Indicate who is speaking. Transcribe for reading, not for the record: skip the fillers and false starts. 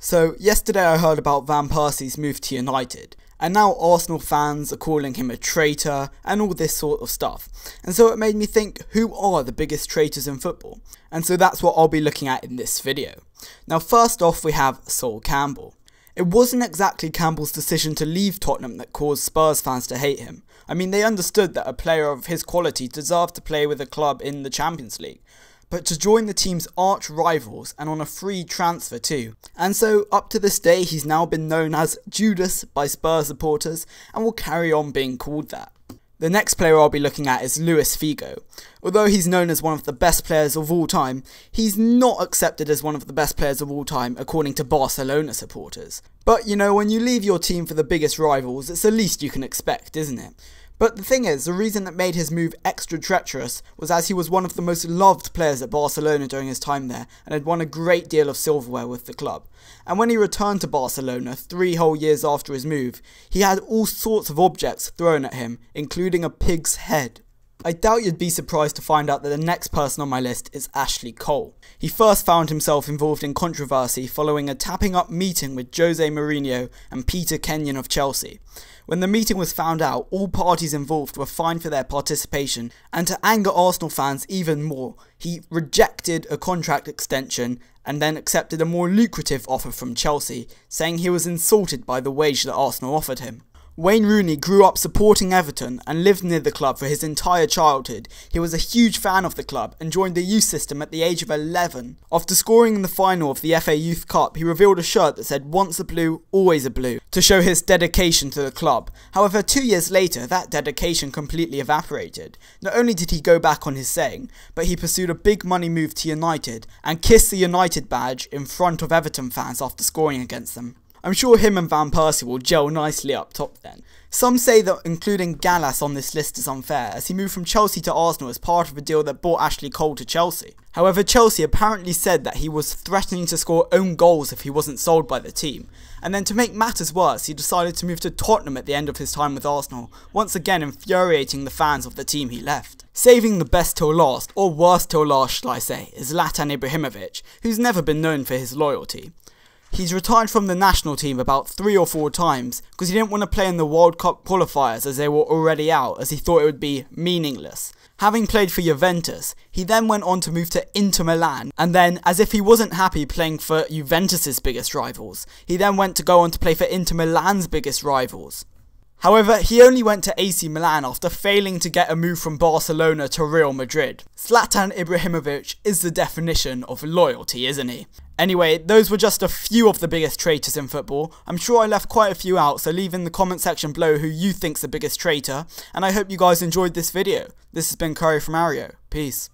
Speaker 1: So yesterday I heard about Van Persie's move to United, and now Arsenal fans are calling him a traitor and all this sort of stuff. And so it made me think, who are the biggest traitors in football? And so that's what I'll be looking at in this video. Now first off we have Sol Campbell. It wasn't exactly Campbell's decision to leave Tottenham that caused Spurs fans to hate him. I mean, they understood that a player of his quality deserved to play with a club in the Champions League. But to join the team's arch rivals and on a free transfer too. And so up to this day he's now been known as Judas by Spurs supporters and will carry on being called that. The next player I'll be looking at is Luis Figo. Although he's known as one of the best players of all time, he's not accepted as one of the best players of all time according to Barcelona supporters. But you know, when you leave your team for the biggest rivals, it's the least you can expect, isn't it? But the thing is, the reason that made his move extra treacherous was as he was one of the most loved players at Barcelona during his time there and had won a great deal of silverware with the club. And when he returned to Barcelona 3 whole years after his move, he had all sorts of objects thrown at him, including a pig's head. I doubt you'd be surprised to find out that the next person on my list is Ashley Cole. He first found himself involved in controversy following a tapping up meeting with Jose Mourinho and Peter Kenyon of Chelsea. When the meeting was found out, all parties involved were fined for their participation, and to anger Arsenal fans even more, he rejected a contract extension and then accepted a more lucrative offer from Chelsea, saying he was insulted by the wage that Arsenal offered him. Wayne Rooney grew up supporting Everton and lived near the club for his entire childhood. He was a huge fan of the club and joined the youth system at the age of 11. After scoring in the final of the FA Youth Cup, he revealed a shirt that said "Once a Blue, always a Blue" to show his dedication to the club. However, 2 years later, that dedication completely evaporated. Not only did he go back on his saying, but he pursued a big money move to United and kissed the United badge in front of Everton fans after scoring against them. I'm sure him and Van Persie will gel nicely up top then. Some say that including Gallas on this list is unfair, as he moved from Chelsea to Arsenal as part of a deal that brought Ashley Cole to Chelsea. However, Chelsea apparently said that he was threatening to score own goals if he wasn't sold by the team. And then to make matters worse, he decided to move to Tottenham at the end of his time with Arsenal, once again infuriating the fans of the team he left. Saving the best till last, or worst till last shall I say, is Zlatan Ibrahimovic, who's never been known for his loyalty. He's retired from the national team about 3 or 4 times because he didn't want to play in the World Cup qualifiers as they were already out, as he thought it would be meaningless. Having played for Juventus, he then went on to move to Inter Milan, and then, as if he wasn't happy playing for Juventus's biggest rivals, he then went to go on to play for Inter Milan's biggest rivals. However, he only went to AC Milan after failing to get a move from Barcelona to Real Madrid. Zlatan Ibrahimovic is the definition of loyalty, isn't he? Anyway, those were just a few of the biggest traitors in football. I'm sure I left quite a few out, so leave in the comment section below who you think's the biggest traitor, and I hope you guys enjoyed this video. This has been CurryForMario. Peace.